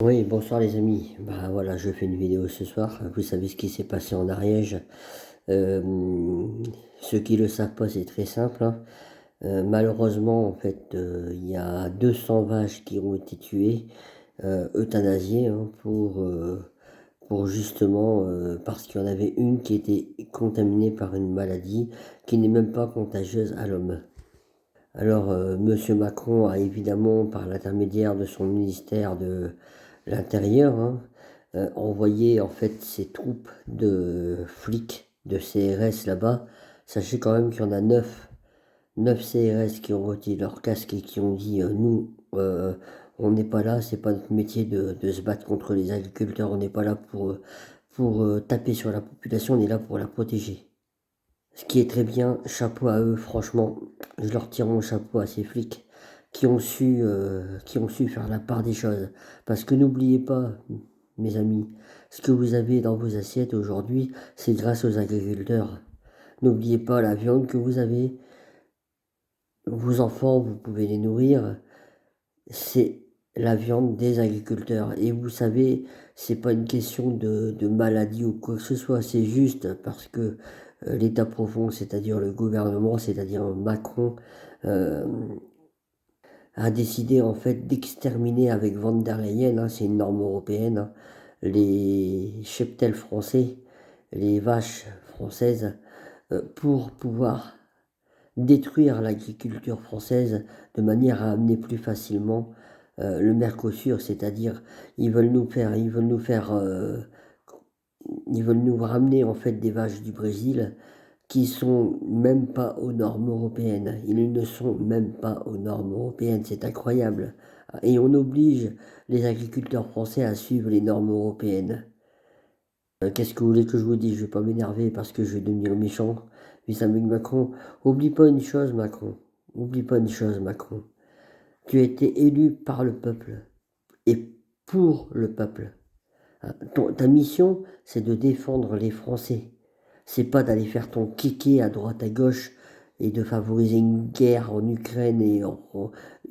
Oui, bonsoir les amis. Bah voilà, je fais une vidéo ce soir. Vous savez ce qui s'est passé en Ariège. Ceux qui le savent pas, c'est très simple, hein. Malheureusement, en fait, il y a 200 vaches qui ont été tuées, euthanasiées, hein, pour justement, parce qu'il y en avait une qui était contaminée par une maladie qui n'est même pas contagieuse à l'homme. Alors, monsieur Macron a évidemment, par l'intermédiaire de son ministère de l'Intérieur, hein, envoyé en fait ses troupes de flics, de CRS là-bas. Sachez quand même qu'il y en a 9 CRS qui ont retiré leur casque et qui ont dit nous, on n'est pas là, c'est pas notre métier de se battre contre les agriculteurs, on n'est pas là pour taper sur la population, on est là pour la protéger. Ce qui est très bien, chapeau à eux, franchement, je leur tire mon chapeau à ces flics qui ont su faire la part des choses. Parce que n'oubliez pas, mes amis, ce que vous avez dans vos assiettes aujourd'hui, c'est grâce aux agriculteurs. N'oubliez pas la viande que vous avez, vos enfants, vous pouvez les nourrir, c'est la viande des agriculteurs. Et vous savez, c'est pas une question de maladie ou quoi que ce soit, c'est juste parce que l'État profond, c'est-à-dire le gouvernement, c'est-à-dire Macron, euh, a décidé en fait d'exterminer avec Van der Leyen, hein, c'est une norme européenne, hein, les cheptels français, les vaches françaises, pour pouvoir détruire l'agriculture française de manière à amener plus facilement le Mercosur, c'est-à-dire ils veulent nous ramener en fait des vaches du Brésil qui sont même pas aux normes européennes. Ils ne sont même pas aux normes européennes, c'est incroyable. Et on oblige les agriculteurs français à suivre les normes européennes. Qu'est-ce que vous voulez que je vous dise? Je vais pas m'énerver parce que je vais devenir méchant. Vis-à-vis de Macron, oublie pas une chose, Macron. Oublie pas une chose, Macron. Tu as été élu par le peuple et pour le peuple. Ta mission, c'est de défendre les Français. C'est pas d'aller faire ton kéké à droite à gauche et de favoriser une guerre en Ukraine et en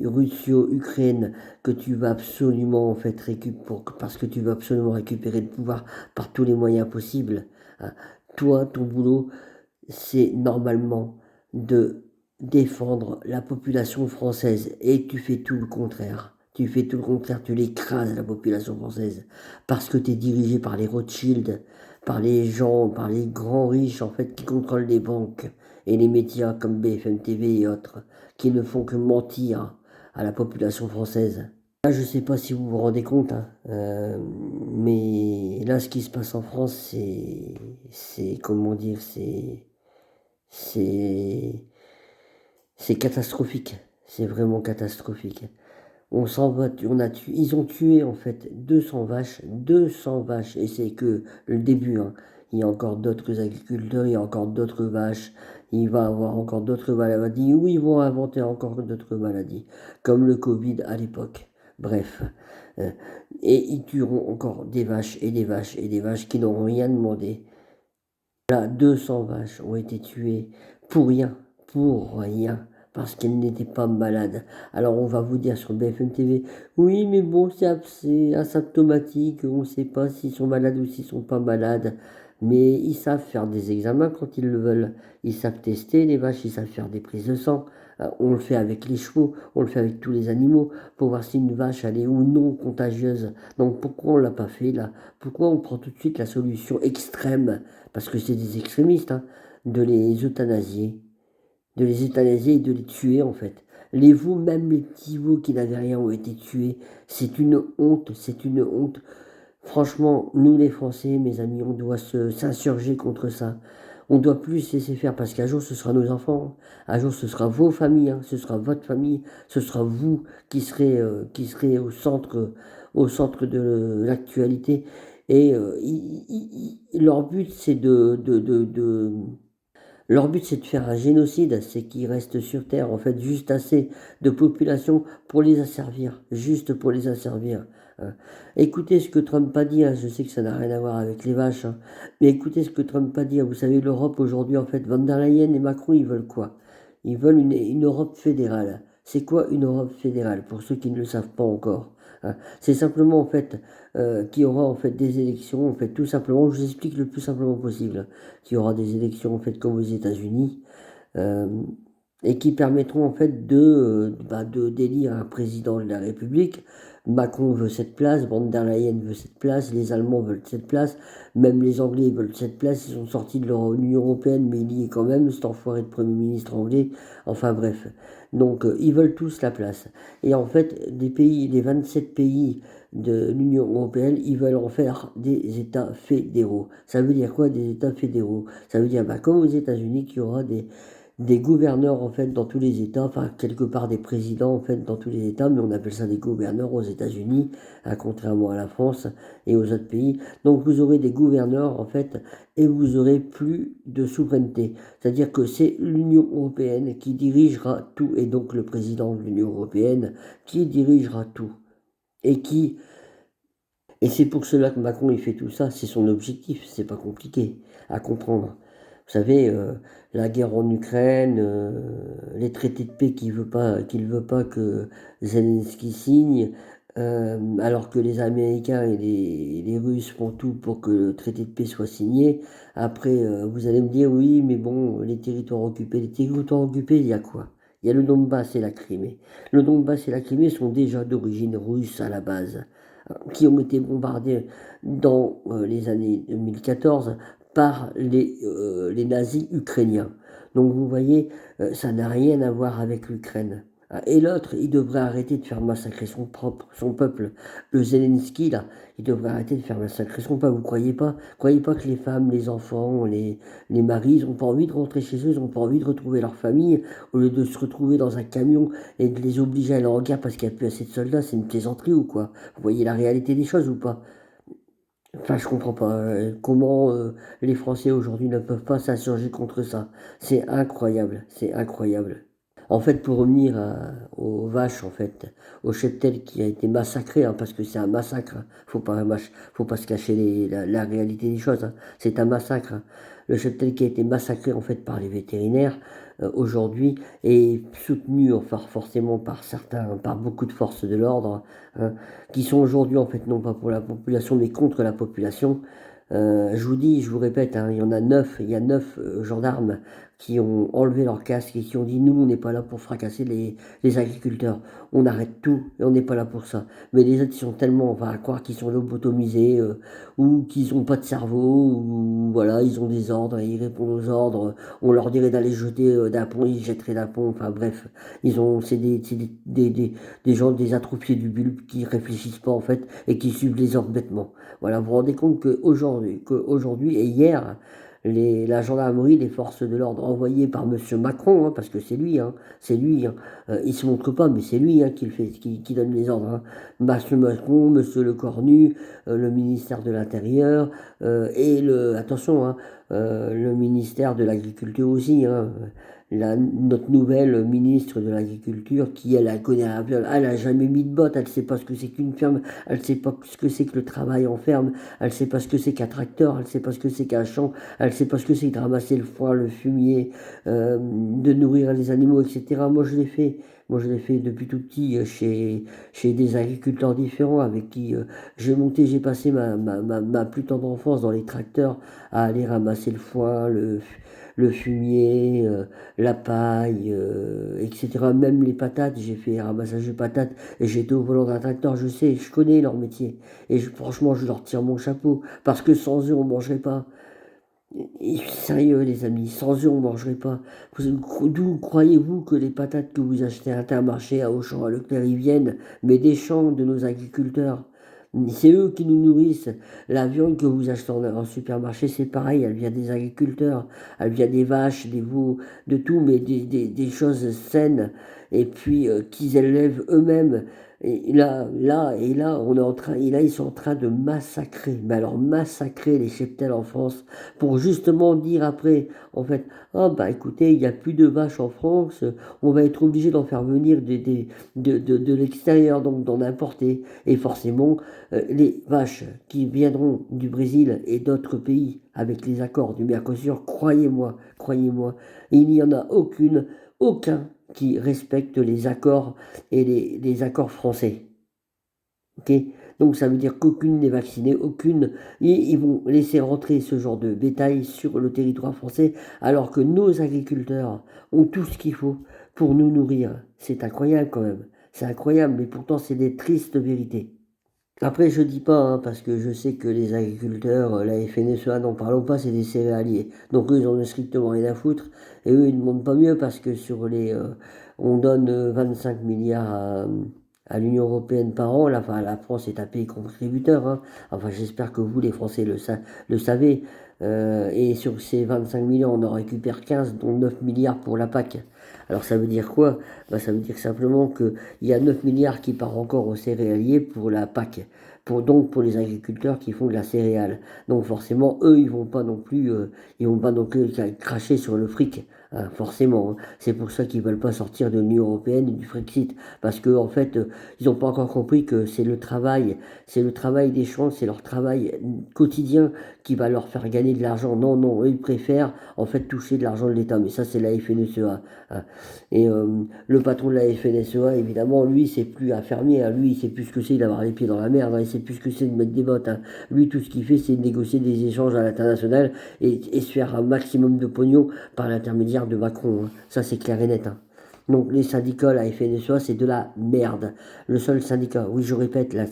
Russie-Ukraine que tu vas absolument en fait parce que tu vas absolument récupérer le pouvoir par tous les moyens possibles. Hein. Toi, ton boulot, c'est normalement de défendre la population française et tu fais tout le contraire. Tu fais tout le contraire, tu l'écrases la population française parce que tu es dirigé par les Rothschild, par les gens, par les grands riches en fait qui contrôlent les banques et les médias comme BFM TV et autres qui ne font que mentir à la population française. Là, je ne sais pas si vous vous rendez compte, hein, mais là, ce qui se passe en France, comment dire, c'est, c'est catastrophique. C'est vraiment catastrophique. On s'en va, ils ont tué en fait 200 vaches, et c'est que le début, hein. Il y a encore d'autres agriculteurs, il y a encore d'autres vaches, il va y avoir encore d'autres maladies, ou ils vont inventer encore d'autres maladies, comme le Covid à l'époque. Bref. Euh, et ils tueront encore des vaches et des vaches et des vaches qui n'auront rien demandé. Là, 200 vaches ont été tuées pour rien, parce qu'elles n'étaient pas malades. Alors on va vous dire sur BFM TV, oui mais bon c'est asymptomatique, on ne sait pas s'ils sont malades ou s'ils sont pas malades, mais ils savent faire des examens quand ils le veulent, ils savent tester les vaches, ils savent faire des prises de sang. On le fait avec les chevaux, on le fait avec tous les animaux, pour voir si une vache elle est ou non contagieuse. Donc pourquoi on l'a pas fait là? Pourquoi on prend tout de suite la solution extrême, parce que c'est des extrémistes, hein, de les euthanasier, et de les tuer en fait. Les veaux, même les petits veaux qui n'avaient rien ont été tués. C'est une honte, c'est une honte. Franchement, nous les Français, mes amis, on doit s'insurger contre ça. On doit plus se laisser faire parce qu'un jour ce sera nos enfants, un jour ce sera vos familles, hein, ce sera votre famille, ce sera vous qui serez au centre de l'actualité. Et leur but c'est leur but, c'est de faire un génocide, c'est qu'ils restent sur Terre, en fait, juste assez de population pour les asservir, juste pour les asservir. Hein. Écoutez ce que Trump a dit, hein, je sais que ça n'a rien à voir avec les vaches, hein, mais écoutez ce que Trump a dit. Hein. Vous savez, l'Europe aujourd'hui, en fait, Van der Leyen et Macron, ils veulent quoi? Ils veulent une Europe fédérale. C'est quoi une Europe fédérale, pour ceux qui ne le savent pas encore, hein? C'est simplement, en fait, qu'il y aura, en fait, des élections, en fait, tout simplement, je vous explique le plus simplement possible, qu'il y aura des élections, en fait, comme aux États-Unis, euh, et qui permettront en fait de d'élire un président de la République. Macron veut cette place, Von der Leyen veut cette place, les Allemands veulent cette place, même les Anglais veulent cette place, ils sont sortis de l'Union Européenne, mais il y est quand même, cet enfoiré de Premier ministre anglais, enfin bref. Donc ils veulent tous la place. Et en fait, des pays, les 27 pays de l'Union Européenne, ils veulent en faire des États fédéraux. Ça veut dire quoi, des États fédéraux? Ça veut dire, comme aux États-Unis, qu'il y aura des gouverneurs en fait dans tous les États, enfin quelque part des présidents en fait dans tous les États, mais on appelle ça des gouverneurs aux États-Unis, contrairement à la France et aux autres pays. Donc vous aurez des gouverneurs en fait et vous aurez plus de souveraineté. C'est-à-dire que c'est l'Union européenne qui dirigera tout et donc le président de l'Union européenne qui dirigera tout et qui et c'est pour cela que Macron il fait tout ça, c'est son objectif, c'est pas compliqué à comprendre. Vous savez, la guerre en Ukraine, les traités de paix qu'il veut pas que Zelensky signe, alors que les Américains et les Russes font tout pour que le traité de paix soit signé. Après, vous allez me dire, oui, mais bon, les territoires occupés, il y a quoi? Il y a le Donbass et la Crimée. Le Donbass et la Crimée sont déjà d'origine russe à la base, qui ont été bombardés dans les années 2014 par les nazis ukrainiens. Donc vous voyez, ça n'a rien à voir avec l'Ukraine. Et l'autre, il devrait arrêter de faire massacrer son peuple. Le Zelensky, là, il devrait arrêter de faire massacrer son peuple. Vous croyez pas que les femmes, les enfants, les maris, ils n'ont pas envie de rentrer chez eux, ils n'ont pas envie de retrouver leur famille, au lieu de se retrouver dans un camion et de les obliger à aller en guerre parce qu'il n'y a plus assez de soldats, c'est une plaisanterie ou quoi? Vous voyez la réalité des choses ou pas? Enfin, je comprends pas comment les Français aujourd'hui ne peuvent pas s'insurger contre ça. C'est incroyable, c'est incroyable. En fait, pour revenir aux vaches, en fait, au cheptel qui a été massacré, hein, parce que c'est un massacre, hein. Faut pas se cacher la réalité des choses, hein. C'est un massacre, hein. Le cheptel qui a été massacré en fait par les vétérinaires aujourd'hui est soutenu enfin forcément par beaucoup de forces de l'ordre, hein, qui sont aujourd'hui en fait non pas pour la population mais contre la population. Je vous dis, je vous répète, hein, il y a 9 gendarmes qui ont enlevé leur casque et qui ont dit nous on n'est pas là pour fracasser les agriculteurs, on arrête tout et on n'est pas là pour ça. Mais les autres ils sont tellement, on va croire qu'ils sont lobotomisés ou qu'ils n'ont pas de cerveau ou voilà ils ont des ordres et ils répondent aux ordres. On leur dirait d'aller jeter d'un pont, ils jetteraient d'un pont. Enfin bref, c'est des gens des atrophiés du bulbe qui réfléchissent pas en fait et qui suivent les ordres bêtement. Voilà, vous vous rendez compte qu'aujourd'hui et hier, la gendarmerie, les forces de l'ordre envoyées par Monsieur Macron, hein, parce que c'est lui, hein, il se montre pas, mais c'est lui hein, qui donne les ordres. Hein. Monsieur Macron, Monsieur Le Cornu, le ministère de l'Intérieur et attention, hein, le ministère de l'Agriculture aussi. Hein, notre nouvelle ministre de l'Agriculture, qui elle connaît un peu, elle a jamais mis de bottes, elle sait pas ce que c'est qu'une ferme, elle sait pas ce que c'est que le travail en ferme, elle sait pas ce que c'est qu'un tracteur, elle sait pas ce que c'est qu'un champ, elle sait pas ce que c'est de ramasser le foin, le fumier, de nourrir les animaux, etc. Moi je l'ai fait. Moi, je l'ai fait depuis tout petit chez des agriculteurs différents avec qui j'ai passé ma plus tendre enfance dans les tracteurs à aller ramasser le foin, le fumier, la paille, etc. Même les patates, j'ai fait ramassage de patates et j'étais au volant d'un tracteur, je sais, je connais leur métier. Et franchement, je leur tire mon chapeau parce que sans eux, on ne mangerait pas. Et sérieux, les amis, sans eux, on ne mangerait pas. D'où croyez-vous que les patates que vous achetez à Intermarché, à Auchan, à Leclerc, ils viennent? Mais des champs de nos agriculteurs. C'est eux qui nous nourrissent. La viande que vous achetez en supermarché, c'est pareil, elle vient des agriculteurs, elle vient des vaches, des veaux, de tout, mais des choses saines, et puis qu'ils élèvent eux-mêmes. Et là, ils sont en train de massacrer, mais alors massacrer les cheptels en France pour justement dire après, en fait, ah bah écoutez, il n'y a plus de vaches en France, on va être obligé d'en faire venir de l'extérieur, donc d'en importer. Et forcément, les vaches qui viendront du Brésil et d'autres pays avec les accords du Mercosur, croyez-moi, il n'y en a aucun qui respectent les accords et les accords français. Ok, donc ça veut dire qu'aucune n'est vaccinée, aucune. Ils vont laisser rentrer ce genre de bétail sur le territoire français, alors que nos agriculteurs ont tout ce qu'il faut pour nous nourrir. C'est incroyable quand même. C'est incroyable, mais pourtant c'est des tristes vérités. Après, je dis pas, hein, parce que je sais que les agriculteurs, la FNSEA, n'en parlons pas, c'est des céréaliers. Donc eux, ils en ont strictement rien à foutre. Et eux, ils ne demandent pas mieux parce que on donne 25 milliards à l'Union européenne par an. Là, enfin, la France est un pays contributeur, hein. Enfin, j'espère que vous, les Français, le savez. Et sur ces 25 millions, on en récupère 15, dont 9 milliards pour la PAC. Alors ça veut dire quoi? Ça veut dire simplement qu'il y a 9 milliards qui partent encore aux céréaliers pour la PAC, donc pour les agriculteurs qui font de la céréale. Donc forcément, eux, ils vont pas non plus cracher sur le fric, hein, forcément, hein. C'est pour ça qu'ils veulent pas sortir de l'Union européenne et du Frexit, parce que en fait, ils n'ont pas encore compris que c'est le travail des champs, c'est leur travail quotidien qui va leur faire gagner de l'argent. Non, non, eux, ils préfèrent en fait toucher de l'argent de l'État, mais ça, c'est la FNSEA, hein. Et le patron de la FNSEA, évidemment, lui, c'est plus un fermier, hein. Lui, il sait plus ce que c'est d'avoir les pieds dans la merde, hein. Il sait plus ce que c'est de mettre des bottes, hein. Lui, tout ce qu'il fait, c'est de négocier des échanges à l'international et se faire un maximum de pognon par l'intermédiaire de Macron, hein. Ça, c'est clair et net, hein. Donc les syndicats, la FNSEA, c'est de la merde. Le seul syndicat, oui je répète, là,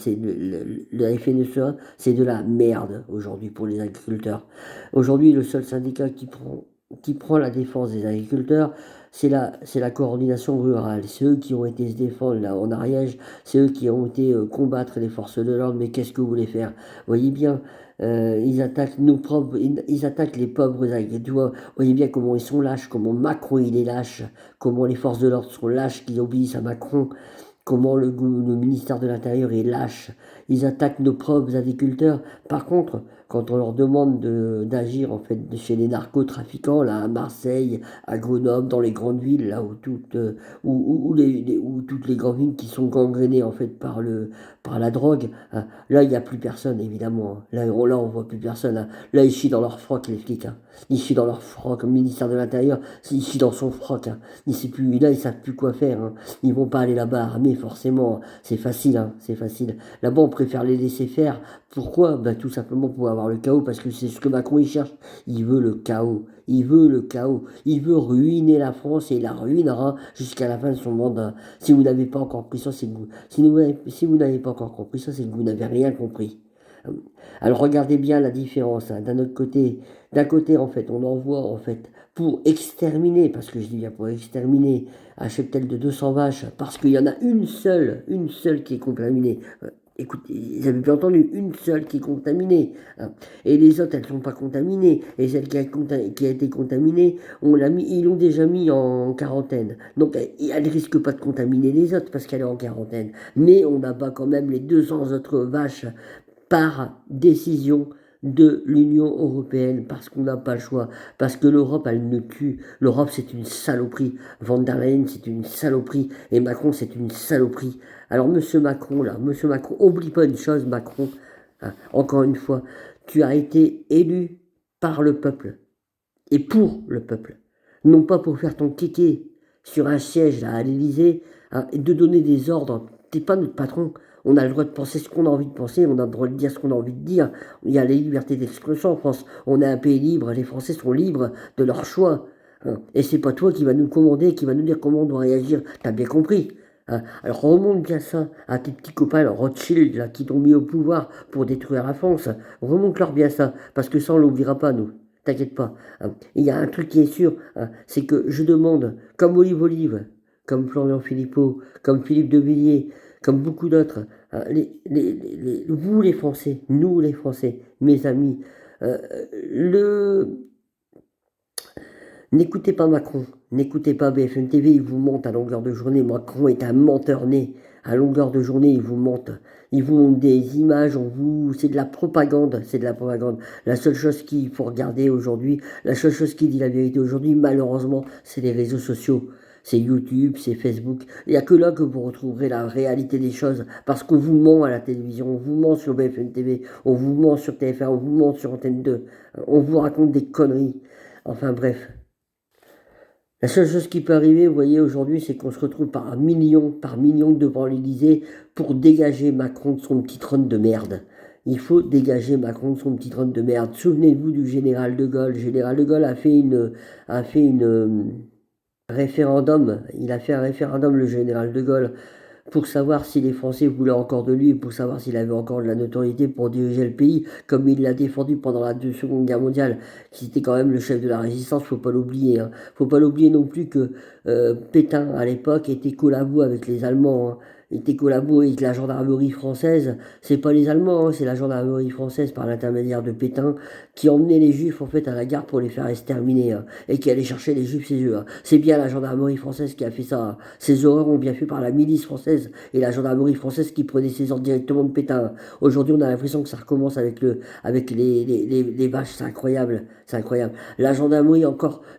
la FNSEA, c'est de la merde aujourd'hui pour les agriculteurs. Aujourd'hui, le seul syndicat qui prend la défense des agriculteurs, c'est la coordination rurale. C'est eux qui ont été se défendre là en Ariège, c'est eux qui ont été combattre les forces de l'ordre. Mais qu'est-ce que vous voulez faire? Voyez bien, ils attaquent ils attaquent les pauvres agriculteurs. Voyez bien comment ils sont lâches, comment Macron il est lâche, comment les forces de l'ordre sont lâches, qu'ils obéissent à Macron, comment le ministère de l'Intérieur est lâche. Ils attaquent nos propres agriculteurs. Par contre, quand on leur demande d'agir en fait chez les narcotrafiquants, là à Marseille, à Grenoble, dans les grandes villes, là où toutes les grandes villes qui sont gangrénées en fait par la drogue, hein, là il n'y a plus personne évidemment, hein. Là on voit plus personne, hein. Là ils chient dans leur froc les flics, hein. Ils chient dans leur froc, le ministère de l'Intérieur, ils chient dans son froc, hein. Là ils savent plus quoi faire, hein. Ils vont pas aller là-bas armés forcément, hein. C'est facile, hein, c'est facile. Là-bas on préfère les laisser faire. Pourquoi? Tout simplement pour avoir le chaos, parce que c'est ce que Macron il cherche. Il veut le chaos. Il veut le chaos. Il veut ruiner la France et il la ruinera jusqu'à la fin de son mandat. Si vous n'avez pas encore compris ça, c'est que si vous n'avez pas encore compris ça, c'est que vous n'avez rien compris. Alors regardez bien la différence, hein. D'un côté en fait, on envoie en fait pour exterminer, parce que je dis bien pour exterminer, un cheptel de 200 vaches, parce qu'il y en a une seule qui est contaminée. Écoutez, ils avaient bien entendu une seule qui est contaminée, hein. Et les autres, elles ne sont pas contaminées. Et celle qui a été contaminée, ils l'ont déjà mis en quarantaine. Donc, elle ne risque pas de contaminer les autres parce qu'elle est en quarantaine. Mais on abat quand même les 200 autres vaches par décision de l'Union européenne, parce qu'on n'a pas le choix, parce que l'Europe, elle nous tue. L'Europe, c'est une saloperie. Van der Leyen, c'est une saloperie. Et Macron, c'est une saloperie. Alors, monsieur Macron, oublie pas une chose, Macron, hein, encore une fois, tu as été élu par le peuple et pour le peuple. Non pas pour faire ton kéké sur un siège là, à l'Élysée, hein, et de donner des ordres. T'es pas notre patron. On a le droit de penser ce qu'on a envie de penser, on a le droit de dire ce qu'on a envie de dire. Il y a les libertés d'expression en France. On est un pays libre, les Français sont libres de leur choix, hein. Et c'est pas toi qui va nous commander, qui va nous dire comment on doit réagir. T'as bien compris, hein. Alors remonte bien ça à tes petits copains, là, Rothschild, là, qui t'ont mis au pouvoir pour détruire la France. Remonte-leur bien ça, parce que ça on l'oubliera pas, nous. T'inquiète pas, hein. Il y a un truc qui est sûr, hein, c'est que je demande, comme Olive, comme Florian Philippot, comme Philippe de Villiers, comme beaucoup d'autres, hein, vous les Français, nous les Français, mes amis, euh, le... n'écoutez pas Macron, n'écoutez pas BFM TV, il vous mente à longueur de journée. Macron est un menteur né. À longueur de journée, il vous mente. Ils vous montrent des images, c'est de la propagande, c'est de la propagande. La seule chose qu'il faut regarder aujourd'hui, la seule chose qui dit la vérité aujourd'hui, malheureusement, c'est les réseaux sociaux. C'est YouTube, c'est Facebook. Il n'y a que là que vous retrouverez la réalité des choses. Parce qu'on vous ment à la télévision, on vous ment sur BFM TV, on vous ment sur TF1, on vous ment sur Antenne 2. On vous raconte des conneries. Enfin bref. La seule chose qui peut arriver, vous voyez, aujourd'hui, c'est qu'on se retrouve par millions devant l'Élysée pour dégager Macron de son petit trône de merde. Il faut dégager Macron de son petit trône de merde. Souvenez-vous du général de Gaulle. Le général de Gaulle a fait référendum. Il a fait un référendum, le général de Gaulle, pour savoir si les Français voulaient encore de lui, pour savoir s'il avait encore de la notoriété pour diriger le pays, comme il l'a défendu pendant la Seconde Guerre mondiale, qui était quand même le chef de la résistance, faut pas l'oublier. Hein. Faut pas l'oublier non plus que Pétain, à l'époque, était collabo avec les Allemands. Hein. Il était collabo avec la gendarmerie française. C'est pas les Allemands, hein, c'est la gendarmerie française par l'intermédiaire de Pétain qui emmenait les Juifs en fait à la gare pour les faire exterminer hein, et qui allait chercher les Juifs chez eux. Hein. C'est bien la gendarmerie française qui a fait ça. Hein. Ces horreurs ont bien fait par la milice française et la gendarmerie française qui prenait ses ordres directement de Pétain. Aujourd'hui, on a l'impression que ça recommence avec les vaches. C'est incroyable. C'est incroyable. La gendarmerie,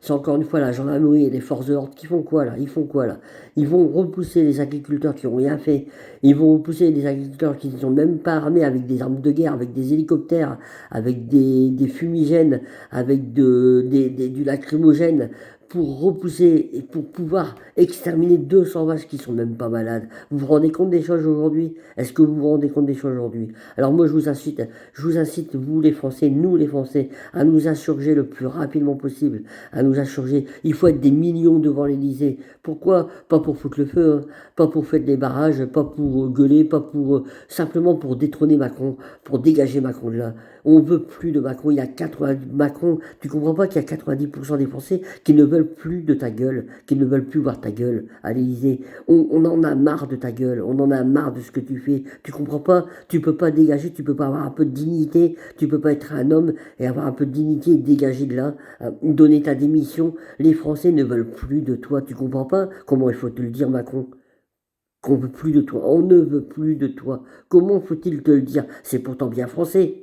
c'est encore une fois la gendarmerie et les forces de l'ordre qui font quoi là? Ils font quoi là? Ils vont repousser les agriculteurs qui n'ont rien fait. Ils vont repousser les agriculteurs qui ne sont même pas armés avec des armes de guerre, avec des hélicoptères, avec des fumigènes, avec du lacrymogène pour repousser et pour pouvoir exterminer 200 vaches qui sont même pas malades. Vous vous rendez compte des choses aujourd'hui? Est-ce que vous vous rendez compte des choses aujourd'hui? Alors moi je vous incite, vous les Français, nous les Français, à nous insurger le plus rapidement possible, à nous insurger. Il faut être des millions devant l'Élysée. Pourquoi? Pas pour foutre le feu, hein, pas pour faire des barrages, pas pour gueuler, pas pour simplement pour détrôner Macron, pour dégager Macron de là. On veut plus de Macron. Il y a 80 Macron. Tu comprends pas qu'il y a 90% des Français qui ne veulent plus de ta gueule, qui ne veulent plus voir ta gueule à l'Élysée. On en a marre de ta gueule. On en a marre de ce que tu fais. Tu comprends pas? Tu peux pas dégager. Tu peux pas avoir un peu de dignité. Tu peux pas être un homme et avoir un peu de dignité et dégager de là, donner ta démission. Les Français ne veulent plus de toi. Tu comprends pas? Comment il faut te le dire, Macron? Qu'on veut plus de toi. On ne veut plus de toi. Comment faut-il te le dire? C'est pourtant bien français.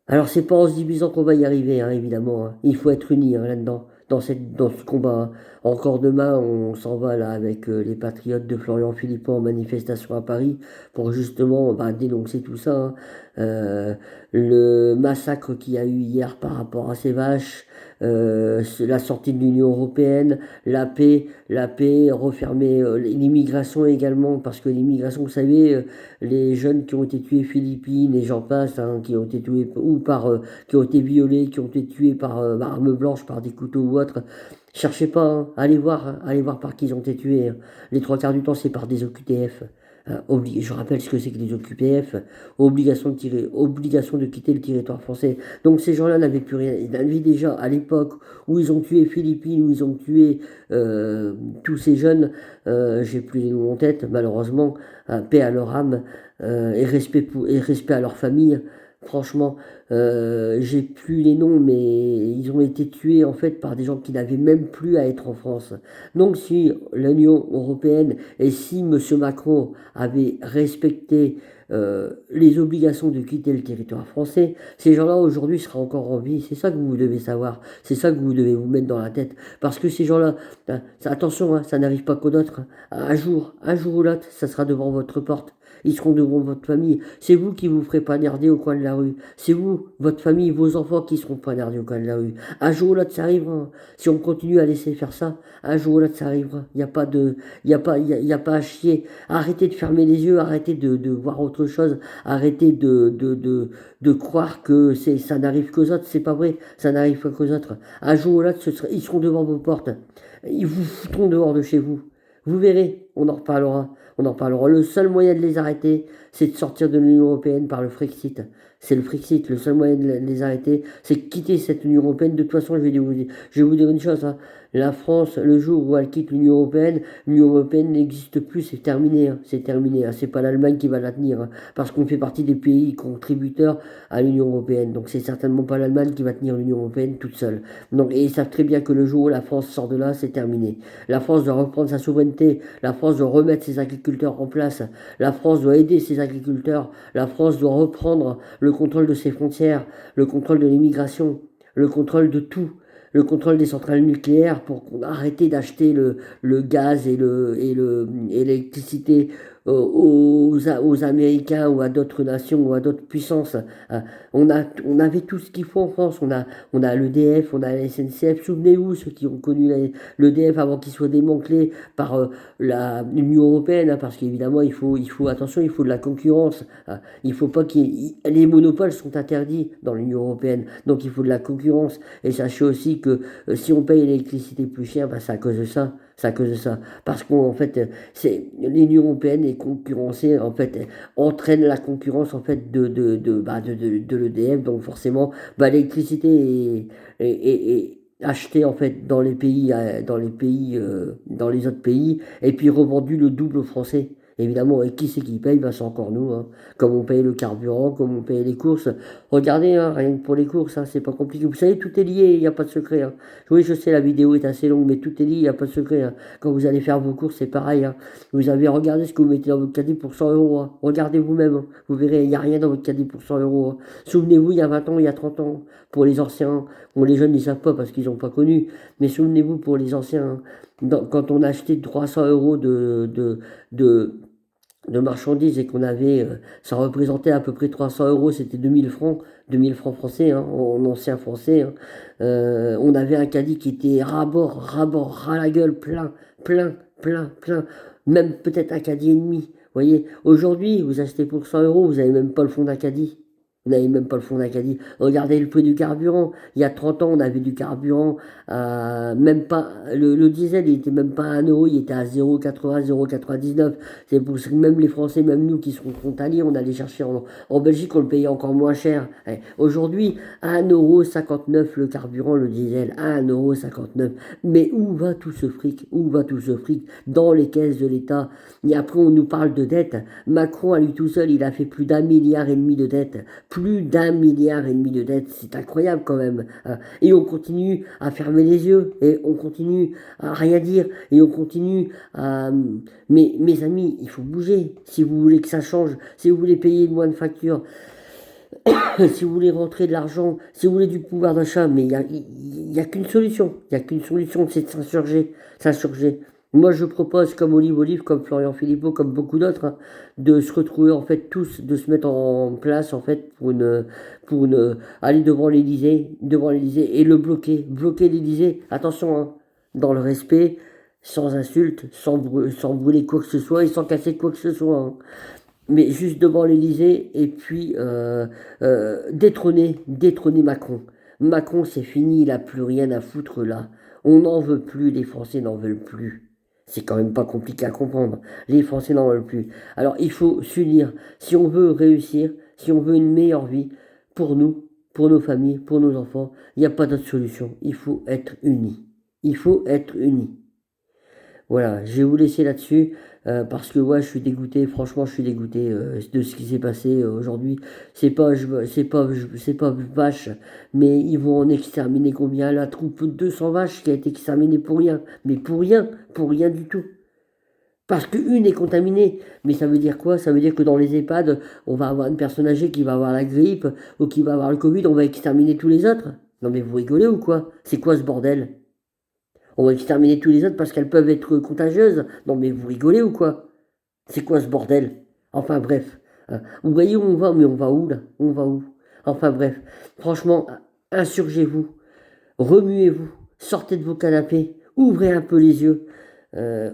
Alors c'est pas en se divisant qu'on va y arriver, hein, évidemment. Hein. Il faut être unis hein, là-dedans, dans ce combat. Hein. Encore demain, on s'en va là avec les patriotes de Florian Philippot en manifestation à Paris pour justement bah, dénoncer tout ça. Hein. Euh, le massacre qu'il y a eu hier par rapport à ces vaches, la sortie de l'Union européenne, la paix, refermer l'immigration également, parce que l'immigration, vous savez, les jeunes qui ont été tués Philippines et j'en passe, hein, qui ont été tués ou qui ont été violés, qui ont été tués par armes blanches, par des couteaux ou autres. Cherchez pas, hein, allez voir par qui ils ont été tués. Hein. Les trois quarts du temps, c'est par des OQTF. Je rappelle ce que c'est que les OQTF, obligation de quitter le territoire français. Donc ces gens-là n'avaient plus rien. Ils avaient déjà, à l'époque où ils ont tué Philippines, où ils ont tué tous ces jeunes, j'ai plus les noms en tête, malheureusement, paix à leur âme et respect à leur famille. Franchement, j'ai plus les noms, mais ils ont été tués en fait par des gens qui n'avaient même plus à être en France. Donc si l'Union européenne et si M. Macron avait respecté les obligations de quitter le territoire français, ces gens-là aujourd'hui seraient encore en vie. C'est ça que vous devez savoir. C'est ça que vous devez vous mettre dans la tête. Parce que ces gens-là, attention, hein, ça n'arrive pas qu'aux d'autres. Un jour ou l'autre, ça sera devant votre porte. Ils seront devant votre famille. C'est vous qui vous ferez poignarder au coin de la rue. C'est vous, votre famille, vos enfants qui seront poignardés au coin de la rue. Un jour ou l'autre, ça arrivera. Si on continue à laisser faire ça, un jour ou l'autre, ça arrivera. Il n'y a pas y a pas à chier. Arrêtez de fermer les yeux, arrêtez de voir autre chose, arrêtez de croire que ça n'arrive qu'aux autres. C'est pas vrai, ça n'arrive pas qu'aux autres. Un jour ou l'autre, ils seront devant vos portes. Ils vous foutront dehors de chez vous. Vous verrez, on en reparlera. On en parlera. Le seul moyen de les arrêter, c'est de sortir de l'Union européenne par le Frexit. C'est le Frexit. Le seul moyen de les arrêter, c'est de quitter cette Union européenne. De toute façon, je vais vous dire une chose. Hein. La France, le jour où elle quitte l'Union européenne n'existe plus. C'est terminé. Hein. C'est terminé. Hein. C'est pas l'Allemagne qui va la tenir. Hein. Parce qu'on fait partie des pays contributeurs à l'Union européenne. Donc c'est certainement pas l'Allemagne qui va tenir l'Union européenne toute seule. Donc, et ils savent très bien que le jour où la France sort de là, c'est terminé. La France doit reprendre sa souveraineté. La France doit remettre ses agriculteurs en place. La France doit aider ses agriculteurs. La France doit reprendre le contrôle de ses frontières, le contrôle de l'immigration, le contrôle de tout, le contrôle des centrales nucléaires pour qu'on arrête d'acheter le gaz et l'électricité aux Américains ou à d'autres nations ou à d'autres puissances. On avait tout ce qu'il faut en France. On a l'EDF, on a la SNCF. Souvenez-vous, ceux qui ont connu l'EDF avant qu'il soit démantelé par l'Union européenne, hein, parce qu'évidemment, attention, il faut de la concurrence. Il faut pas les monopoles sont interdits dans l'Union européenne, donc il faut de la concurrence. Et sachez aussi que si on paye l'électricité plus cher, bah, c'est à cause de ça. C'est à cause de ça. Parce qu'en fait, c'est l'Union européenne est concurrencée, en fait, entraîne la concurrence en fait de l'EDF, donc forcément, bah, l'électricité est achetée en fait dans les autres pays, et puis revendue le double aux Français. Évidemment, et qui c'est qui paye? Ben, c'est encore nous, hein. Comme on paye le carburant, comme on paye les courses. Regardez, hein, rien que pour les courses, hein, c'est pas compliqué. Vous savez, tout est lié, il n'y a pas de secret, hein. Oui, je sais, la vidéo est assez longue, mais tout est lié, il n'y a pas de secret, hein. Quand vous allez faire vos courses, c'est pareil, hein. Vous avez regardé ce que vous mettez dans votre caddie pour 100 euros, hein. Regardez vous-même, hein. Vous verrez, il n'y a rien dans votre caddie pour 100 euros, hein. Souvenez-vous, il y a 20 ans, il y a 30 ans, pour les anciens, bon, les jeunes, ils savent pas parce qu'ils n'ont pas connu, mais souvenez-vous pour les anciens, hein, quand on achetait 300 euros de de marchandises et qu'on avait, ça représentait à peu près 300 euros, c'était 2000 francs français, hein, en ancien français, hein. On avait un caddie qui était ras la gueule, plein, même peut-être un caddie et demi. Vous voyez, aujourd'hui, vous achetez pour 100 euros, vous n'avez même pas le fond d'un caddie. Vous n'avez même pas le fond d'un caddie. Regardez le prix du carburant. Il y a 30 ans, on avait du carburant à même pas. Le diesel, il était même pas à 1 euro, il était à 0,80, 0,99. C'est pour ça que même les Français, même nous qui sont frontaliers, on allait chercher en Belgique, on le payait encore moins cher. Aujourd'hui, à 1,59 € le carburant, le diesel, à 1,59 €. Mais où va tout ce fric? Où va tout ce fric? Dans les caisses de l'État. Et après, on nous parle de dette. Macron, à lui tout seul, il a fait plus d'1,5 milliard de dettes. Plus d'1,5 milliard de dettes, c'est incroyable quand même, hein. Et on continue à fermer les yeux, et on continue à rien dire, et on continue à... Mais mes amis, il faut bouger, si vous voulez que ça change, si vous voulez payer moins de factures, si vous voulez rentrer de l'argent, si vous voulez du pouvoir d'achat, mais il y a qu'une solution, c'est de s'insurger. Moi, je propose, comme Olive, comme Florian Philippot, comme beaucoup d'autres, hein, de se retrouver, en fait, tous, de se mettre en place, en fait, aller devant l'Élysée, et le bloquer l'Élysée, attention, hein, dans le respect, sans insulte, sans brûler quoi que ce soit, et sans casser quoi que ce soit, hein. Mais juste devant l'Élysée, et puis détrôner Macron. Macron, c'est fini, il n'a plus rien à foutre là. On n'en veut plus, les Français n'en veulent plus. C'est quand même pas compliqué à comprendre. Les Français n'en veulent plus. Alors il faut s'unir. Si on veut réussir, si on veut une meilleure vie pour nous, pour nos familles, pour nos enfants, il n'y a pas d'autre solution. Il faut être unis. Il faut être unis. Voilà, je vais vous laisser là-dessus parce que ouais, je suis dégoûté. Franchement, je suis dégoûté de ce qui s'est passé aujourd'hui. C'est pas vache, mais ils vont en exterminer combien? La troupe de 200 vaches qui a été exterminée pour rien, mais pour rien du tout. Parce qu'une est contaminée. Mais ça veut dire quoi? Ça veut dire que dans les EHPAD, on va avoir une personne âgée qui va avoir la grippe ou qui va avoir le Covid, on va exterminer tous les autres. Non mais vous rigolez ou quoi? C'est quoi ce bordel? On va exterminer tous les autres parce qu'elles peuvent être contagieuses. Non mais vous rigolez ou quoi? C'est quoi ce bordel? Enfin bref. Vous voyez où on va, mais on va où là? On va où? Enfin bref. Franchement, insurgez-vous. Remuez-vous. Sortez de vos canapés. Ouvrez un peu les yeux.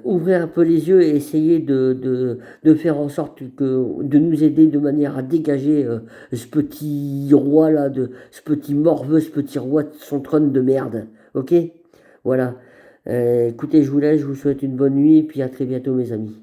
Ouvrez un peu les yeux et essayez de faire en sorte de nous aider de manière à dégager ce petit roi là, ce petit morveux, ce petit roi de son trône de merde. Ok? Voilà. Écoutez, je vous laisse, je vous souhaite une bonne nuit et puis à très bientôt mes amis.